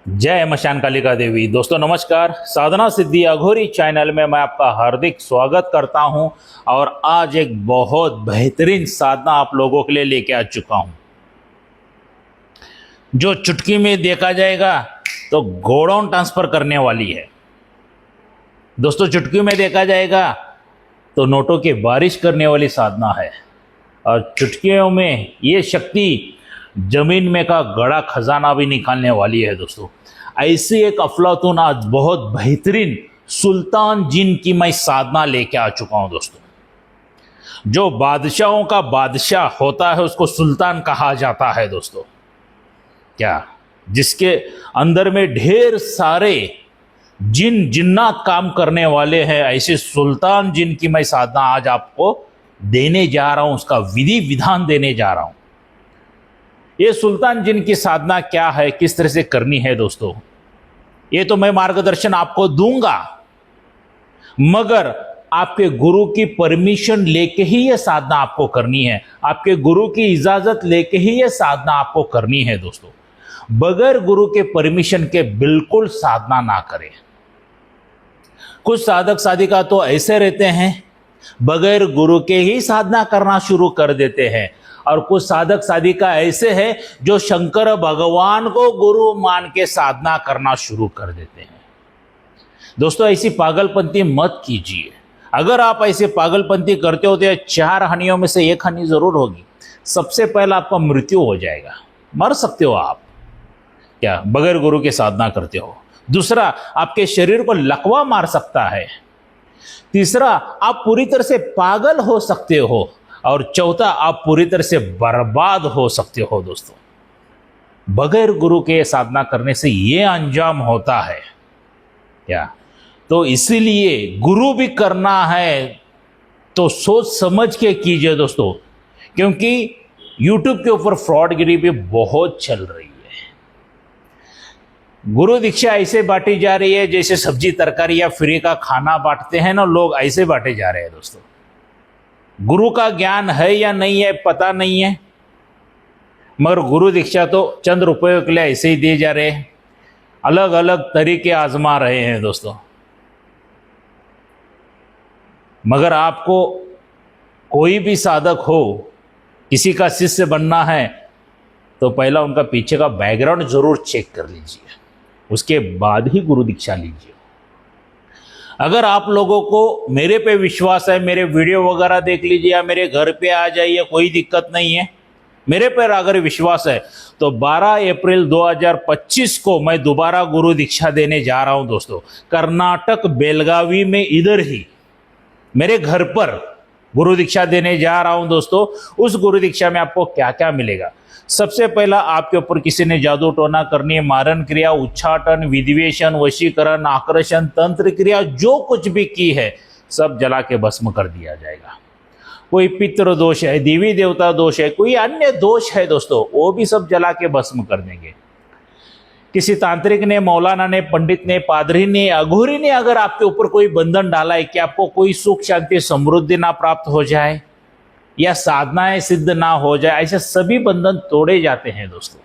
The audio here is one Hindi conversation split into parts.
जय मशान कालिका देवी। दोस्तों नमस्कार, साधना सिद्धि अघोरी चैनल में मैं आपका हार्दिक स्वागत करता हूं और आज एक बहुत बेहतरीन साधना आप लोगों के लिए लेके आ चुका हूं, जो चुटकी में देखा जाएगा तो गोडाउन ट्रांसफर करने वाली है। दोस्तों चुटकी में देखा जाएगा तो नोटों की बारिश करने वाली साधना है और चुटकियों में ये शक्ति जमीन में का गड़ा खजाना भी निकालने वाली है। दोस्तों ऐसी एक अफलातून आज बहुत बेहतरीन सुल्तान जिन की मैं साधना लेके आ चुका हूं। दोस्तों जो बादशाहों का बादशाह होता है उसको सुल्तान कहा जाता है। दोस्तों क्या जिसके अंदर में ढेर सारे जिन जिन्नात काम करने वाले हैं, ऐसे सुल्तान जिन की मैं साधना आज आपको देने जा रहा हूं, उसका विधि विधान देने जा रहा हूं। ये सुल्तान जिन की साधना क्या है, किस तरह से करनी है दोस्तों, ये तो मैं मार्गदर्शन आपको दूंगा, मगर आपके गुरु की परमिशन लेके ही ये साधना आपको करनी है। आपके गुरु की इजाजत लेके ही ये साधना आपको करनी है। दोस्तों बगैर गुरु के परमिशन के बिल्कुल साधना ना करें। कुछ साधक साधिका तो ऐसे रहते हैं बगैर गुरु के ही साधना करना शुरू कर देते हैं, और कुछ साधक साधिका ऐसे हैं जो शंकर भगवान को गुरु मान के साधना करना शुरू कर देते हैं। दोस्तों ऐसी पागलपंती मत कीजिए। अगर आप ऐसे पागलपंती करते हो तो 4 हानियों में से 1 हानि जरूर होगी। सबसे पहला आपका मृत्यु हो जाएगा, मर सकते हो आप क्या बगैर गुरु के साधना करते हो। दूसरा, आपके शरीर को लकवा मार सकता है। तीसरा, आप पूरी तरह से पागल हो सकते हो, और चौथा, आप पूरी तरह से बर्बाद हो सकते हो। दोस्तों बगैर गुरु के साधना करने से ये अंजाम होता है क्या, तो इसीलिए गुरु भी करना है तो सोच समझ के कीजिए दोस्तों, क्योंकि YouTube के ऊपर फ्रॉडगिरी भी बहुत चल रही है। गुरु दीक्षा ऐसे बांटी जा रही है जैसे सब्जी तरकारी या फ्री का खाना बांटते हैं ना लोग, ऐसे बांटे जा रहे हैं। दोस्तों गुरु का ज्ञान है या नहीं है पता नहीं है, मगर गुरु दीक्षा तो चंद रुपयों के लिए ऐसे ही दिए जा रहे हैं, अलग अलग तरीके आजमा रहे हैं। दोस्तों मगर आपको कोई भी साधक हो, किसी का शिष्य बनना है तो पहला उनका पीछे का बैकग्राउंड जरूर चेक कर लीजिए, उसके बाद ही गुरु दीक्षा लीजिए। अगर आप लोगों को मेरे पे विश्वास है, मेरे वीडियो वगैरह देख लीजिए या मेरे घर पे आ जाइए, कोई दिक्कत नहीं है। मेरे पर अगर विश्वास है तो 12 अप्रैल 2025 को मैं दोबारा गुरु दीक्षा देने जा रहा हूं। दोस्तों कर्नाटक बेलगावी में इधर ही मेरे घर पर गुरु दीक्षा देने जा रहा हूं। दोस्तों उस गुरु दीक्षा में आपको क्या क्या मिलेगा, सबसे पहला आपके ऊपर किसी ने जादू टोना करनी है, मारण क्रिया, उच्चाटन, विधिवेशन, वशीकरण, आकर्षण, तंत्र क्रिया जो कुछ भी की है सब जला के भस्म कर दिया जाएगा। कोई पितृ दोष है, देवी देवता दोष है, कोई अन्य दोष है दोस्तों, वो भी सब जला के भस्म कर देंगे। किसी तांत्रिक ने, मौलाना ने, पंडित ने, पादरी ने, अघोरी ने अगर आपके ऊपर कोई बंधन डाला है कि आपको कोई सुख शांति समृद्धि ना प्राप्त हो जाए या साधनाएं सिद्ध ना हो जाए, ऐसे सभी बंधन तोड़े जाते हैं। दोस्तों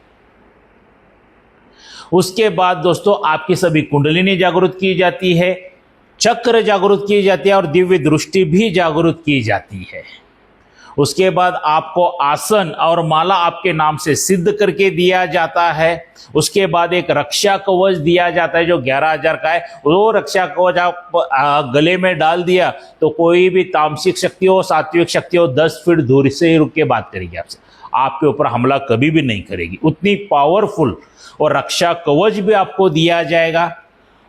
उसके बाद दोस्तों आपकी सभी कुंडलिनी जागृत की जाती है, चक्र जागृत की जाती है और दिव्य दृष्टि भी जागृत की जाती है। उसके बाद आपको आसन और माला आपके नाम से सिद्ध करके दिया जाता है। उसके बाद एक रक्षा कवच दिया जाता है जो 11,000 का है। वो रक्षा कवच आप गले में डाल दिया तो कोई भी तामसिक शक्ति हो, सात्विक शक्ति हो, 10 फीट दूर से ही रुक के बात करेगी आपसे, आपके ऊपर हमला कभी भी नहीं करेगी। उतनी पावरफुल और रक्षा कवच भी आपको दिया जाएगा।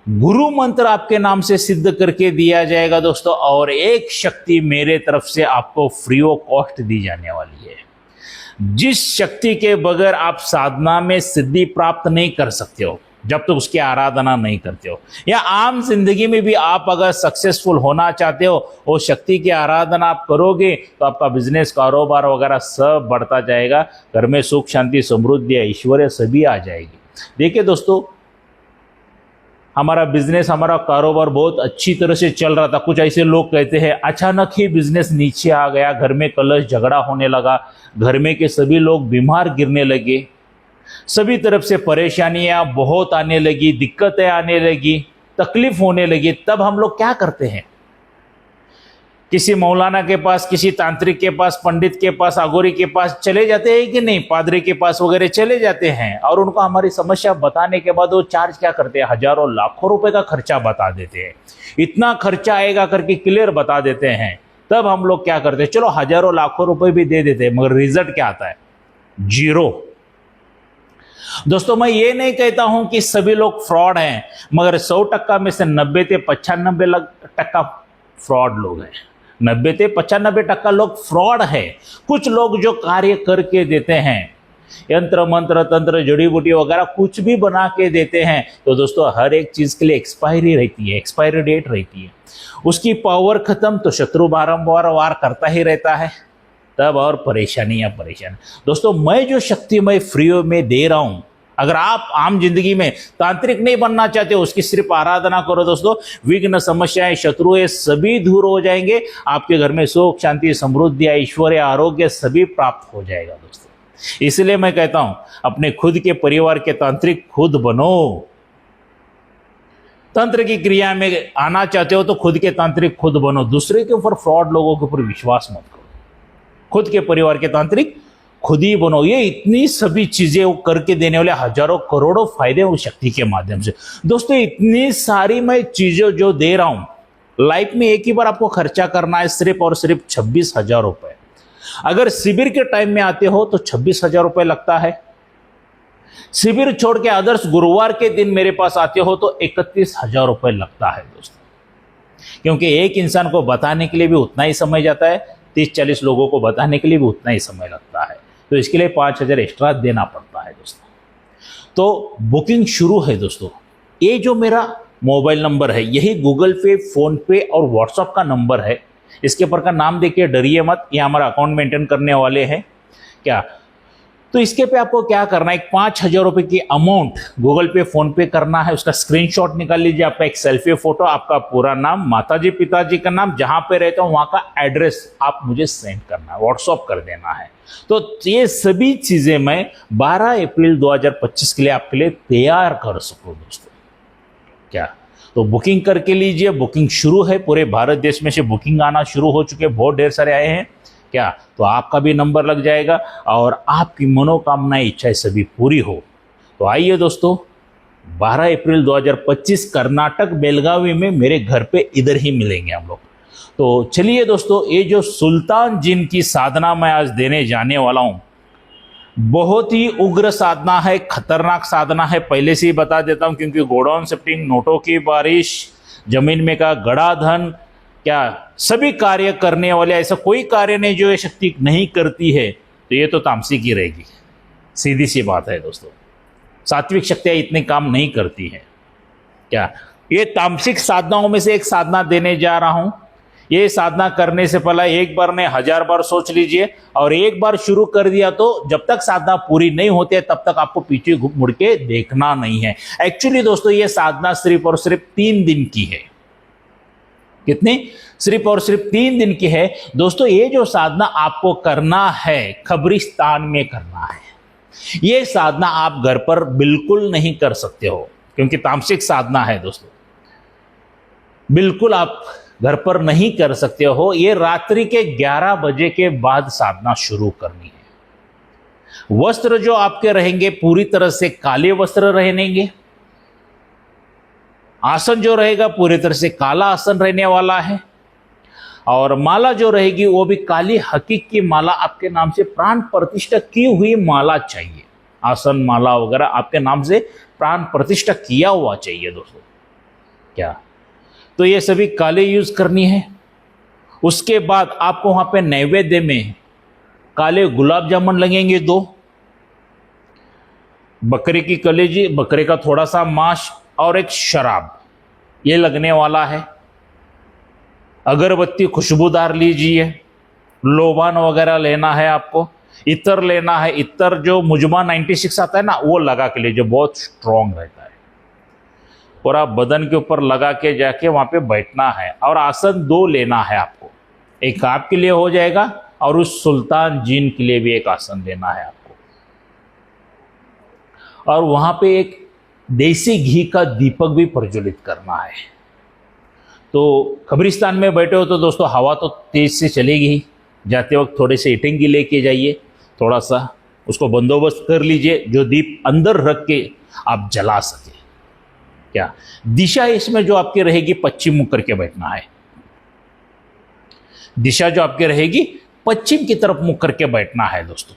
गुरु मंत्र आपके नाम से सिद्ध करके दिया जाएगा दोस्तों, और एक शक्ति मेरे तरफ से आपको फ्री ऑफ कॉस्ट दी जाने वाली है, जिस शक्ति के बगैर आप साधना में सिद्धि प्राप्त नहीं कर सकते हो जब तक उसकी आराधना नहीं करते हो, या आम जिंदगी में भी आप अगर सक्सेसफुल होना चाहते हो, वो शक्ति की आराधना आप करोगे तो आपका बिजनेस, कारोबार वगैरह सब बढ़ता जाएगा। घर में सुख शांति समृद्धि ऐश्वर्य सभी आ जाएगी। देखिए दोस्तों हमारा बिजनेस, हमारा कारोबार बहुत अच्छी तरह से चल रहा था। कुछ ऐसे लोग कहते हैं अचानक ही बिजनेस नीचे आ गया, घर में कलश झगड़ा होने लगा, घर में के सभी लोग बीमार गिरने लगे, सभी तरफ से परेशानियां बहुत आने लगी, दिक्कतें आने लगी, तकलीफ होने लगी। तब हम लोग क्या करते हैं? किसी मौलाना के पास, किसी तांत्रिक के पास, पंडित के पास, अघोरी के पास चले जाते हैं कि नहीं? पादरी के पास वगैरह चले जाते हैं और उनको हमारी समस्या बताने के बाद वो चार्ज क्या करते हैं? हजारों लाखों रुपए का खर्चा बता देते हैं। इतना खर्चा आएगा करके क्लियर बता देते हैं। तब हम लोग क्या करते हैं? चलो हजारों लाखों रुपए भी दे देते हैं, मगर रिजल्ट क्या आता है? जीरो। दोस्तों, मैं ये नहीं कहता हूं कि सभी लोग फ्रॉड हैं, मगर 100% में से 90 से 95% फ्रॉड लोग हैं। 90 से 95% लोग फ्रॉड है। कुछ लोग जो कार्य करके देते हैं, यंत्र मंत्र तंत्र जड़ी बूटी वगैरह कुछ भी बना के देते हैं, तो दोस्तों हर एक चीज के लिए एक्सपायरी रहती है, एक्सपायरी डेट रहती है। उसकी पावर खत्म तो शत्रु बारंबार वार करता ही रहता है, तब और परेशानियां परेशान। दोस्तों, मैं जो शक्ति मैं फ्री में दे रहा हूं, अगर आप आम जिंदगी में तांत्रिक नहीं बनना चाहते हो, उसकी सिर्फ आराधना करो दोस्तों, विघ्न समस्याएं शत्रुएं सभी दूर हो जाएंगे। आपके घर में सुख शांति समृद्धि ऐश्वर्य आरोग्य सभी प्राप्त हो जाएगा दोस्तों। इसलिए मैं कहता हूं, अपने खुद के परिवार के तांत्रिक खुद बनो। तंत्र की क्रिया में आना चाहते हो तो खुद के तांत्रिक खुद बनो। दूसरे के ऊपर, फ्रॉड लोगों के ऊपर विश्वास मत करो। खुद के परिवार के तांत्रिक खुद ही बनो। ये इतनी सभी चीजें वो करके देने वाले हजारों करोड़ों फायदे उस शक्ति के माध्यम से। दोस्तों, इतनी सारी मैं चीजें जो दे रहा हूं, लाइफ में एक ही बार आपको खर्चा करना है, सिर्फ और सिर्फ 26,000 रुपए। अगर शिविर के टाइम में आते हो तो 26,000 रुपए लगता है। शिविर छोड़ के आदर्श गुरुवार के दिन मेरे पास आते हो तो 31,000 रुपए लगता है दोस्तों, क्योंकि एक इंसान को बताने के लिए भी उतना ही समय जाता है, 30-40 लोगों को बताने के लिए भी उतना ही समय लगता है, तो इसके लिए 5,000 एक्स्ट्रा देना पड़ता है दोस्तों। तो बुकिंग शुरू है दोस्तों। ये जो मेरा मोबाइल नंबर है, यही गूगल पे, फोन पे और व्हाट्सएप का नंबर है। इसके ऊपर का नाम देखिए, डरिए मत, ये हमारा अकाउंट मेंटेन करने वाले हैं क्या। तो इसके पे आपको क्या करना है, 5,000 रुपए की अमाउंट गूगल पे, फोन पे करना है। उसका स्क्रीनशॉट निकाल लीजिए, आपका एक सेल्फी फोटो, आपका पूरा नाम, माताजी पिताजी का नाम, जहां पे रहते हो वहां का एड्रेस आप मुझे सेंड करना है, व्हाट्सअप कर देना है। तो ये सभी चीजें मैं 12 अप्रैल 2025 के लिए आपके लिए तैयार कर सकूं दोस्तों क्या। तो बुकिंग करके लीजिए, बुकिंग शुरू है। पूरे भारत देश में से बुकिंग आना शुरू हो चुके हैं, बहुत ढेर सारे आए हैं क्या। तो आपका भी नंबर लग जाएगा और आपकी मनोकामनाएं इच्छाएं सभी पूरी हो। तो आइए दोस्तों, 12 अप्रैल 2025 कर्नाटक बेलगावी में मेरे घर पे इधर ही मिलेंगे हम लोग। तो चलिए दोस्तों, ये जो सुल्तान जिन की साधना मैं आज देने जाने वाला हूं, बहुत ही उग्र साधना है, खतरनाक साधना है। पहले से ही बता देता हूं, क्योंकि गोडाउन शिफ्टिंग, नोटों की बारिश, जमीन में का गड़ा धन, क्या सभी कार्य करने वाले, ऐसा कोई कार्य नहीं जो ये शक्ति नहीं करती है, तो ये तो तामसिक ही रहेगी। सीधी सी बात है दोस्तों, सात्विक शक्तियां इतने काम नहीं करती हैं क्या। ये तामसिक साधनाओं में से एक साधना देने जा रहा हूं। ये साधना करने से पहले एक बार नहीं 1000 बार सोच लीजिए, और एक बार शुरू कर दिया तो जब तक साधना पूरी नहीं होती है तब तक आपको पीछे मुड़ के देखना नहीं है। एक्चुअली दोस्तों, ये साधना सिर्फ और सिर्फ 3 दिन की है। कितने? सिर्फ और सिर्फ 3 दिन की है दोस्तों। ये जो साधना आपको करना है, कब्रिस्तान में करना है। ये साधना आप घर पर बिल्कुल नहीं कर सकते हो, क्योंकि तामसिक साधना है दोस्तों, बिल्कुल आप घर पर नहीं कर सकते हो। ये रात्रि के 11 बजे के बाद साधना शुरू करनी है। वस्त्र जो आपके रहेंगे पूरी तरह से काले वस्त्र रहेंगे। आसन जो रहेगा पूरी तरह से काला आसन रहने वाला है, और माला जो रहेगी वो भी काली हकीक की माला, आपके नाम से प्राण प्रतिष्ठा की हुई माला चाहिए। आसन माला वगैरह आपके नाम से प्राण प्रतिष्ठा किया हुआ चाहिए दोस्तों क्या। तो ये सभी काले यूज करनी है। उसके बाद आपको वहां पे नैवेद्य में काले गुलाब जामुन लगेंगे 2, बकरे की कलेजी, बकरे का थोड़ा सा मांस और एक शराब, ये लगने वाला है। अगरबत्ती खुशबूदार लीजिए, लोबान वगैरह लेना है आपको, इतर लेना है। इतर जो मुजमा 96 आता है ना, वो लगा के लीजिए, बहुत स्ट्रांग रहता है। पूरा बदन के ऊपर लगा के जाके वहां पे बैठना है और आसन 2 लेना है आपको। एक आपके लिए हो जाएगा और उस सुल्तान जिन के लिए भी एक आसन लेना है आपको। और वहां पे एक देसी घी का दीपक भी प्रज्वलित करना है। तो कब्रिस्तान में बैठे हो तो दोस्तों हवा तो तेज से चलेगी ही, जाते वक्त थोड़े से इटेंगी लेके जाइए, थोड़ा सा उसको बंदोबस्त कर लीजिए जो दीप अंदर रख के आप जला सके। क्या दिशा इसमें जो आपकी रहेगी पश्चिम मुख करके बैठना है। दिशा जो आपकी रहेगी पश्चिम की तरफ मुख करके बैठना है दोस्तों।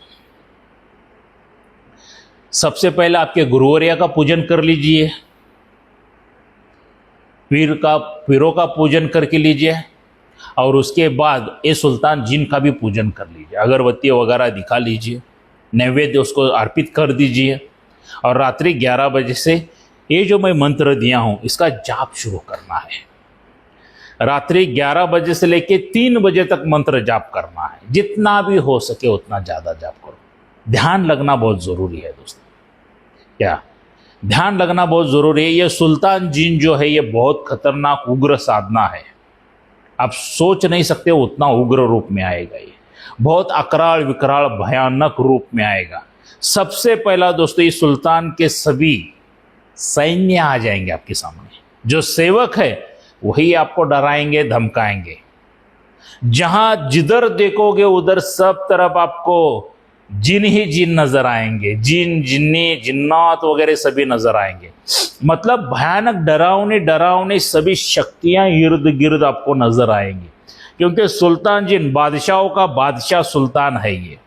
सबसे पहले आपके गुरुवर्या का पूजन कर लीजिए, पीरों का पूजन करके लीजिए और उसके बाद ये सुल्तान जिन का भी पूजन कर लीजिए। अगरबत्ती वगैरह दिखा लीजिए, नैवेद्य उसको अर्पित कर दीजिए और रात्रि 11 बजे से ये जो मैं मंत्र दिया हूं इसका जाप शुरू करना है। रात्रि 11 बजे से लेके 3 बजे तक मंत्र जाप करना है। जितना भी हो सके उतना ज़्यादा जाप करो। ध्यान लगना बहुत ज़रूरी है दोस्तों। क्या ध्यान लगना बहुत ज़रूरी है। ये सुल्तान जिन जो है ये बहुत खतरनाक उग्र साधना है। आप सोच नहीं सकते उतना उग्र रूप में आएगा। ये बहुत अकराल विकराल भयानक रूप में आएगा। सबसे पहला दोस्तों ये सुल्तान के सभी सैन्य आ जाएंगे आपके सामने। जो सेवक है वही आपको डराएंगे धमकाएंगे। जहां जिधर देखोगे उधर सब तरफ आपको जिन ही जिन नजर आएंगे। जिन जिन्नी जिन्नात वगैरह सभी नजर आएंगे। मतलब भयानक डरावने सभी शक्तियां इर्द गिर्द आपको नजर आएंगी। क्योंकि सुल्तान जिन बादशाहों का बादशाह सुल्तान है। ये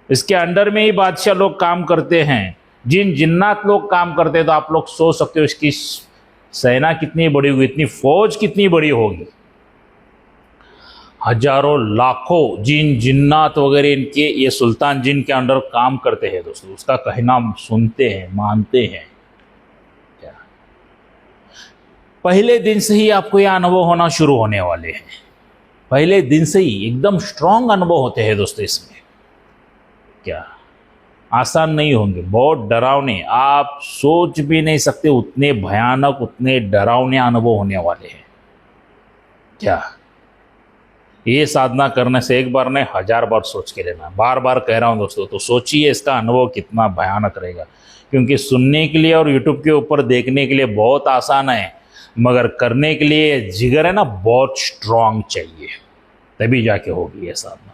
इसके अंडर में ही बादशाह लोग काम करते हैं। जिन जिन्नात लोग काम करते हैं तो आप लोग सोच सकते हो इसकी सेना कितनी बड़ी होगी, इतनी फौज कितनी बड़ी होगी। हजारों लाखों जिन जिन्नात वगैरह इनके ये सुल्तान जिन के अंडर काम करते हैं दोस्तों। उसका कहना सुनते हैं, मानते हैं। क्या पहले दिन से ही आपको यह अनुभव होना शुरू होने वाले हैं। पहले दिन से ही एकदम स्ट्रांग अनुभव होते हैं दोस्तों इसमें। क्या आसान नहीं होंगे, बहुत डरावने, आप सोच भी नहीं सकते उतने भयानक उतने डरावने अनुभव होने वाले हैं। क्या ये साधना करने से एक बार नहीं 1000 बार सोच के लेना। बार बार कह रहा हूं दोस्तों, तो सोचिए इसका अनुभव कितना भयानक रहेगा। क्योंकि सुनने के लिए और यूट्यूब के ऊपर देखने के लिए बहुत आसान है, मगर करने के लिए जिगर है ना बहुत स्ट्रांग चाहिए, तभी जाके होगी ये साधना।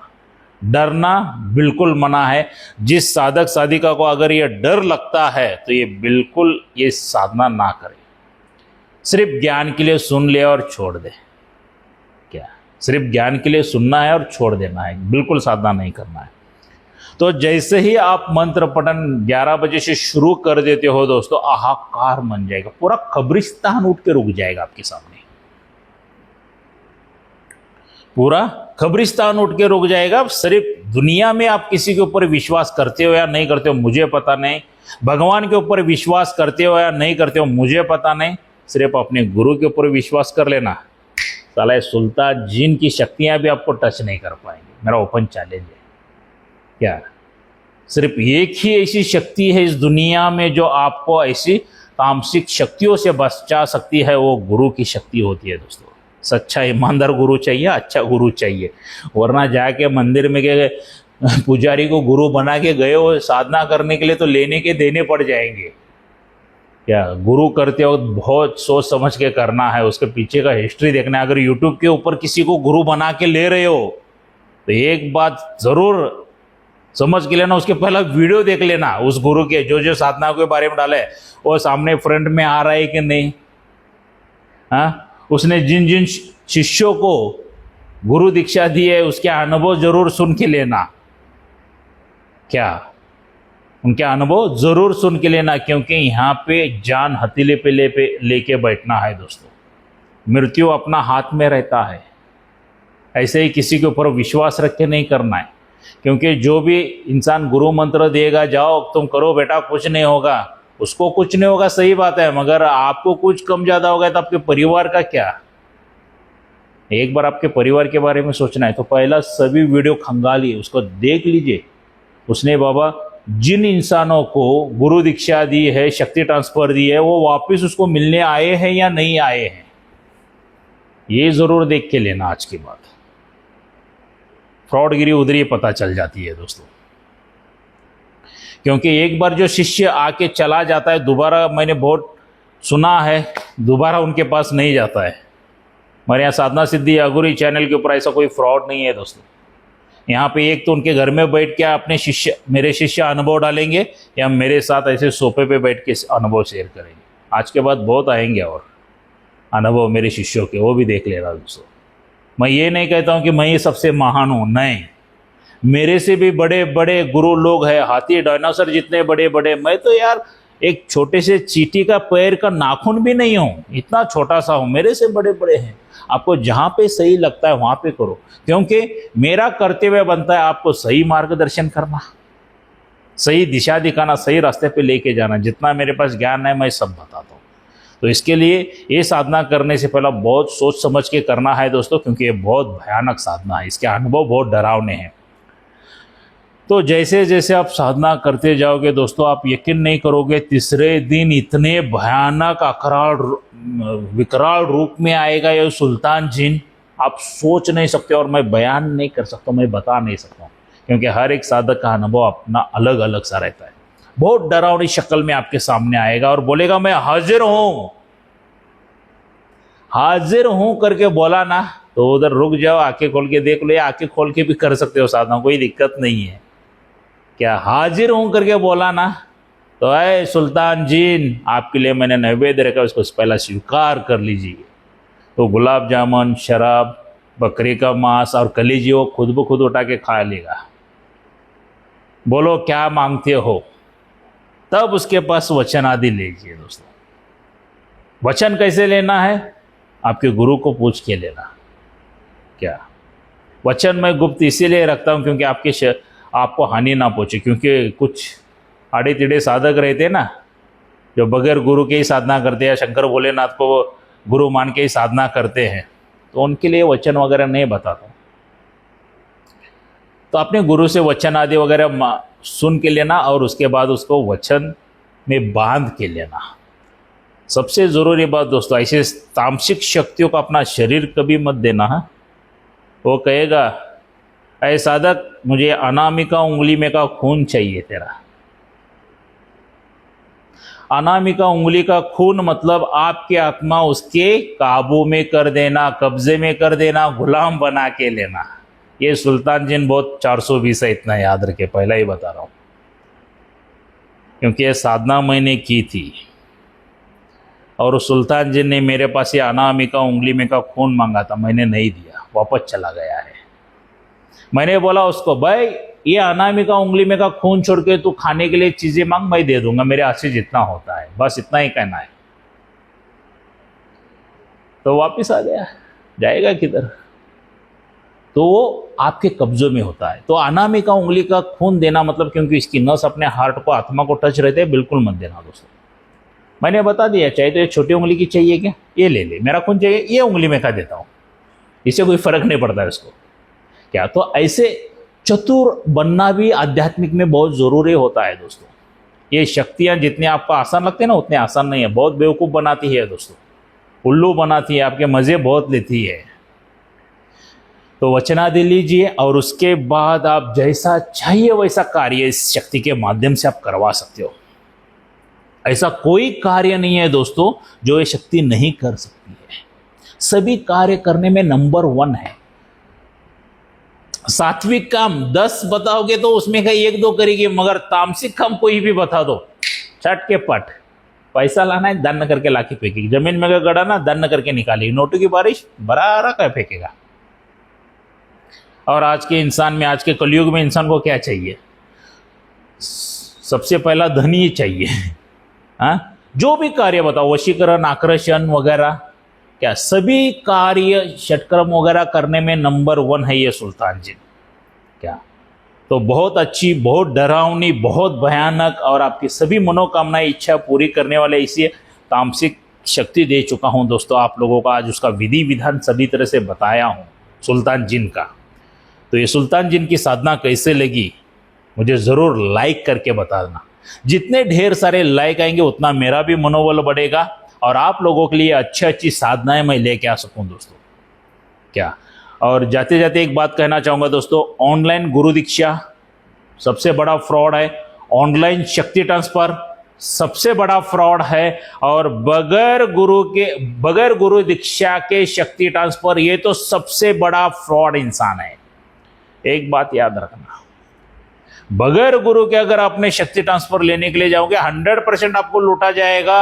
डरना बिल्कुल मना है। जिस साधक साधिका को अगर ये डर लगता है तो ये बिल्कुल ये साधना ना करे। सिर्फ ज्ञान के लिए सुन ले और छोड़ दे। क्या सिर्फ ज्ञान के लिए सुनना है और छोड़ देना है, बिल्कुल साधना नहीं करना है। तो जैसे ही आप मंत्र पठन 11 बजे से शुरू कर देते हो दोस्तों, हाहाकार मन जाएगा। पूरा कब्रिस्तान उठ के रुक जाएगा आपके सामने। पूरा कब्रिस्तान उठ के रुक जाएगा। सिर्फ दुनिया में आप किसी के ऊपर विश्वास करते हो या नहीं करते हो मुझे पता नहीं, भगवान के ऊपर विश्वास करते हो या नहीं करते हो मुझे पता नहीं, सिर्फ अपने गुरु के ऊपर विश्वास कर लेना। साला सुल्तान जिन की शक्तियां भी आपको टच नहीं कर पाएंगे। मेरा ओपन चैलेंज है। क्या सिर्फ एक ही ऐसी शक्ति है इस दुनिया में जो आपको ऐसी तामसिक शक्तियों से बचा सकती है, वो गुरु की शक्ति होती है दोस्तों। सच्चा ईमानदार गुरु चाहिए, अच्छा गुरु चाहिए। वरना जाके मंदिर में के पुजारी को गुरु बना के गए हो साधना करने के लिए तो लेने के देने पड़ जाएंगे। क्या गुरु करते वक्त बहुत सोच समझ के करना है, उसके पीछे का हिस्ट्री देखना है। अगर यूट्यूब के ऊपर किसी को गुरु बना के ले रहे हो तो एक बात जरूर समझ के लेना, उसके पहला वीडियो देख लेना उस गुरु के जो साधना के बारे में डाले वो सामने फ्रंट में आ रहा है कि नहीं। हाँ, उसने जिन जिन शिष्यों को गुरु दीक्षा दी है उसके अनुभव जरूर सुन के लेना। क्या उनके अनुभव जरूर सुन के लेना, क्योंकि यहाँ पे जान हथेली पे लेके बैठना है दोस्तों। मृत्यु अपना हाथ में रहता है। ऐसे ही किसी के ऊपर विश्वास रख के नहीं करना है, क्योंकि जो भी इंसान गुरु मंत्र देगा जाओ तुम करो बेटा कुछ नहीं होगा, उसको कुछ नहीं होगा, सही बात है। मगर आपको कुछ कम ज्यादा होगा तो आपके परिवार का क्या। एक बार आपके परिवार के बारे में सोचना है तो पहला सभी वीडियो खंगालिए, उसको देख लीजिए। उसने बाबा जिन इंसानों को गुरु दीक्षा दी है, शक्ति ट्रांसफर दी है, वो वापस उसको मिलने आए हैं या नहीं आए हैं, ये जरूर देख के लेना। आज की बात फ्रॉडगिरी उधर ही पता चल जाती है दोस्तों, क्योंकि एक बार जो शिष्य आके चला जाता है, दोबारा मैंने बहुत सुना है, दोबारा उनके पास नहीं जाता है। हमारे यहाँ साधना सिद्धि अघोरी चैनल के ऊपर ऐसा कोई फ्रॉड नहीं है दोस्तों। यहाँ पे एक तो उनके घर में बैठ के अपने शिष्य, मेरे शिष्य अनुभव डालेंगे, या मेरे साथ ऐसे सोफे पे बैठ के अनुभव शेयर करेंगे। आज के बाद बहुत आएंगे और अनुभव मेरे शिष्यों के, वो भी देख लेना दोस्तों। मैं ये नहीं कहता हूँ कि मैं ही सबसे महान हूँ, नहीं, मेरे से भी बड़े बड़े गुरु लोग हैं, हाथी डायनासोर जितने बड़े बड़े। मैं तो यार एक छोटे से चींटी का पैर का नाखून भी नहीं हूँ, इतना छोटा सा हूँ, मेरे से बड़े बड़े हैं। आपको जहाँ पे सही लगता है वहाँ पे करो, क्योंकि मेरा कर्तव्य बनता है आपको सही मार्गदर्शन करना, सही दिशा दिखाना, सही रास्ते पे लेके जाना। जितना मेरे पास ज्ञान है मैं सब बताता हूँ। तो इसके लिए ये साधना करने से पहले बहुत सोच समझ के करना है दोस्तों, क्योंकि ये बहुत भयानक साधना है, इसके अनुभव बहुत डरावने हैं। तो जैसे जैसे आप साधना करते जाओगे दोस्तों, आप यकीन नहीं करोगे, तीसरे दिन इतने भयानक विकराल रूप में आएगा ये सुल्तान जिन, आप सोच नहीं सकते, और मैं बयान नहीं कर सकता, मैं बता नहीं सकता, क्योंकि हर एक साधक का अनुभव अपना अलग अलग सा रहता है। बहुत डरावनी शक्ल में आपके सामने आएगा और बोलेगा मैं हाजिर हूं, हाजिर हूं करके बोला ना, तो उधर रुक जाओ, आंखें खोल के देख लो, या आंखें खोल के भी कर सकते हो साधना, कोई दिक्कत नहीं है। क्या हाजिर हूं करके बोला ना, तो ऐ सुल्तान जीन, आपके लिए मैंने नैवेद्य रखा, उसको पहला स्वीकार कर लीजिए। तो गुलाब जामुन, शराब, बकरी का मांस और कलीजी वो खुद ब खुद उठा के खा लेगा। बोलो क्या मांगते हो, तब उसके पास वचन आदि लीजिए दोस्तों। वचन कैसे लेना है, आपके गुरु को पूछ के लेना। क्या वचन मैं गुप्त इसीलिए रखता हूं क्योंकि आपको हानि ना पहुंचे, क्योंकि कुछ आड़े टिड़े साधक रहते हैं ना, जो बगैर गुरु के ही साधना करते हैं, शंकर भोलेनाथ को गुरु मान के ही साधना करते हैं, तो उनके लिए वचन वगैरह नहीं बताता। तो अपने गुरु से वचन आदि वगैरह सुन के लेना, और उसके बाद उसको वचन में बांध के लेना। सबसे ज़रूरी बात दोस्तों, ऐसे तामसिक शक्तियों को अपना शरीर कभी मत देना है। वो कहेगा ऐ साधक, मुझे अनामिका उंगली में का खून चाहिए तेरा। अनामिका उंगली का खून मतलब आपकी आत्मा उसके काबू में कर देना, कब्जे में कर देना, गुलाम बना के लेना। ये सुल्तान जिन बहुत 420 है, इतना याद रखे, पहला ही बता रहा हूं, क्योंकि ये साधना मैंने की थी और उस सुल्तान जिन ने मेरे पास ये अनामिका उंगली में का खून मांगा था, मैंने नहीं दिया, वापस चला गया है। मैंने बोला उसको, भाई ये अनामिका उंगली में का खून छोड़ के तू खाने के लिए चीजें मांग, मैं दे दूंगा, मेरे हाथ से जितना होता है, बस इतना ही कहना है। तो वापिस आ गया, जाएगा किधर, तो वो आपके कब्जों में होता है। तो अनामिका उंगली का खून देना मतलब, क्योंकि इसकी नस अपने हार्ट को, आत्मा को टच रहते हैं, बिल्कुल मत देना दोस्तों। मैंने बता दिया, चाहे तो ये छोटी उंगली की चाहिए क्या, ये ले ले, मेरा खून चाहिए, ये उंगली में का देता हूँ, इससे कोई फर्क नहीं पड़ता है उसको। क्या तो ऐसे चतुर बनना भी आध्यात्मिक में बहुत जरूरी होता है दोस्तों। ये शक्तियां जितने आपको आसान लगते हैं ना, उतने आसान नहीं है, बहुत बेवकूफ बनाती है दोस्तों, उल्लू बनाती है, आपके मजे बहुत लेती है। तो वचनादि लीजिए, और उसके बाद आप जैसा चाहिए वैसा कार्य इस शक्ति के माध्यम से आप करवा सकते हो। ऐसा कोई कार्य नहीं है दोस्तों जो ये शक्ति नहीं कर सकती है, सभी कार्य करने में नंबर 1 है। सात्विक काम 10 बताओगे तो उसमें कहीं 1-2 करेगी, मगर तामसिक काम कोई भी बता दो, छट के पट, पैसा लाना है दन्न करके लाके फेंकेगी, जमीन में गड़ा ना दन्न करके निकालेगी, नोटों की बारिश बराबर कर फेंकेगा। और आज के इंसान में, आज के कलयुग में इंसान को क्या चाहिए, सबसे पहला धन ही चाहिए। हाँ, जो भी कार्य बताओ, वशीकरण, आकर्षण वगैरह, क्या सभी कार्य षटकर्म वगैरह करने में नंबर 1 है ये सुल्तान जिन। क्या तो बहुत अच्छी, बहुत डरावनी, बहुत भयानक, और आपकी सभी मनोकामनाएं, इच्छा पूरी करने वाले इसी तामसिक शक्ति दे चुका हूं दोस्तों आप लोगों का। आज उसका विधि विधान सभी तरह से बताया हूं सुल्तान जिन का। तो ये सुल्तान जिन की साधना कैसे लगी मुझे ज़रूर लाइक करके बता देना। जितने ढेर सारे लाइक आएंगे उतना मेरा भी मनोबल बढ़ेगा और आप लोगों के लिए अच्छी अच्छी साधनाएं मैं लेके आ सकूं दोस्तों। क्या, और जाते जाते एक बात कहना चाहूँगा दोस्तों, ऑनलाइन गुरु दीक्षा सबसे बड़ा फ्रॉड है, ऑनलाइन शक्ति ट्रांसफर सबसे बड़ा फ्रॉड है, और बगैर गुरु दीक्षा के शक्ति ट्रांसफर ये तो सबसे बड़ा फ्रॉड इंसान है। एक बात याद रखना, बगैर गुरु के अगर आपने शक्ति ट्रांसफर लेने के लिए जाओगे 100% आपको लूटा जाएगा,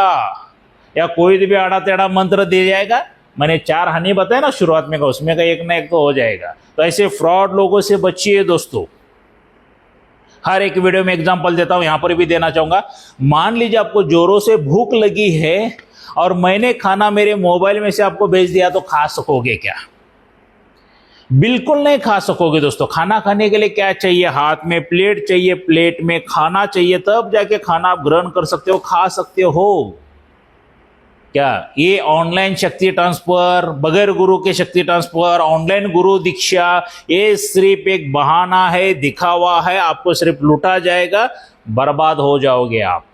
या कोई भी आड़ा टेढ़ा मंत्र दे जाएगा। मैंने 4 हानि बताया ना शुरुआत में का, उसमें का एक ना एक तो हो जाएगा। तो ऐसे फ्रॉड लोगों से बचिए दोस्तों। हर एक वीडियो में एग्जांपल देता हूं, यहां पर भी देना चाहूंगा। मान लीजिए आपको जोरों से भूख लगी है और मैंने खाना मेरे मोबाइल में से आपको भेज दिया, तो खा सकोगे क्या? बिल्कुल नहीं खा सकोगे दोस्तों। खाना खाने के लिए क्या चाहिए? हाथ में प्लेट चाहिए, प्लेट में खाना चाहिए, तब जाके खाना आप ग्रहण कर सकते हो, खा सकते हो। क्या ये ऑनलाइन शक्ति ट्रांसफर, बगैर गुरु के शक्ति ट्रांसफर, ऑनलाइन गुरु दीक्षा, ये सिर्फ एक बहाना है, दिखावा है। आपको सिर्फ लूटा जाएगा, बर्बाद हो जाओगे आप।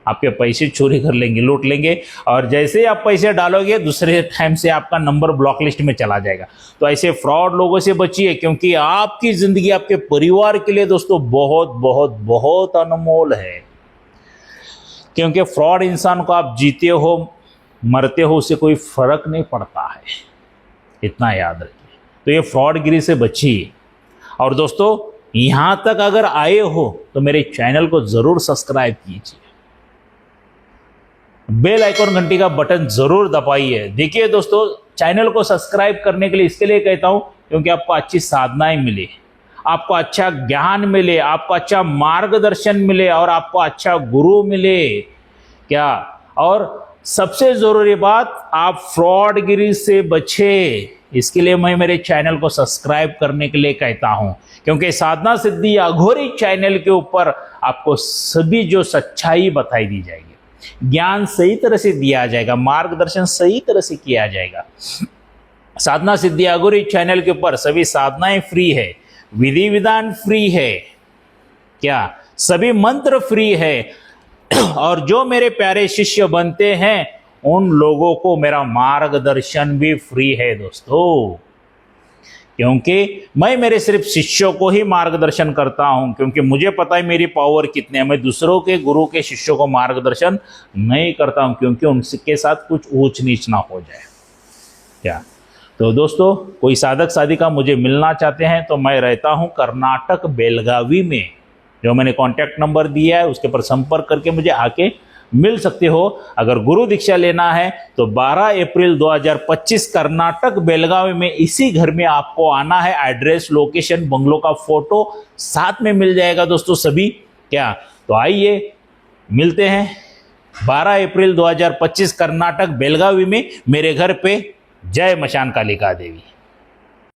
आपके पैसे चोरी कर लेंगे, लूट लेंगे, और जैसे ही आप पैसे डालोगे दूसरे टाइम से आपका नंबर ब्लॉक लिस्ट में चला जाएगा। तो ऐसे फ्रॉड लोगों से बचिए, क्योंकि आपकी जिंदगी आपके परिवार के लिए दोस्तों बहुत बहुत बहुत अनमोल है। क्योंकि फ्रॉड इंसान को आप जीते हो मरते हो उससे कोई फर्क नहीं पड़ता है, इतना याद रखिए। तो ये फ्रॉडगिरी से बचिए। और दोस्तों यहां तक अगर आए हो तो मेरे चैनल को जरूर सब्सक्राइब कीजिए, बेल आइकॉन घंटी का बटन जरूर दबाइए। देखिए दोस्तों, चैनल को सब्सक्राइब करने के लिए इसके लिए कहता हूं क्योंकि आपको अच्छी साधनाएं मिले, आपको अच्छा ज्ञान मिले, आपको अच्छा मार्गदर्शन मिले, और आपको अच्छा गुरु मिले। क्या, और सबसे जरूरी बात, आप फ्रॉडगिरी से बचे। इसके लिए मैं मेरे चैनल को सब्सक्राइब करने के लिए कहता हूं, क्योंकि साधना सिद्धि अघोरी चैनल के ऊपर आपको सभी जो सच्चाई बताई दी जाएगी, ज्ञान सही तरह से दिया जाएगा, मार्गदर्शन सही तरह से किया जाएगा। साधना सिद्धि अघोरी चैनल के ऊपर सभी साधनाएं फ्री है, विधि विधान फ्री है, क्या सभी मंत्र फ्री है, और जो मेरे प्यारे शिष्य बनते हैं उन लोगों को मेरा मार्गदर्शन भी फ्री है दोस्तों। क्योंकि मैं मेरे सिर्फ शिष्यों को ही मार्गदर्शन करता हूं, क्योंकि मुझे पता है मेरी पावर कितनी है। मैं दूसरों के गुरु के शिष्यों को मार्गदर्शन नहीं करता हूं, क्योंकि उनके साथ कुछ ऊंच नीच ना हो जाए। क्या, तो दोस्तों कोई साधक साधिका मुझे मिलना चाहते हैं तो मैं रहता हूं कर्नाटक बेलगावी में, जो मैंने कॉन्टैक्ट नंबर दिया है उसके पर संपर्क करके मुझे आके मिल सकते हो। अगर गुरु दीक्षा लेना है तो 12 अप्रैल 2025 कर्नाटक बेलगावी में इसी घर में आपको आना है। एड्रेस, लोकेशन, बंगलों का फोटो साथ में मिल जाएगा दोस्तों सभी। क्या, तो आइए मिलते हैं 12 अप्रैल 2025 कर्नाटक बेलगावी में मेरे घर पे। जय मशान कालिका देवी।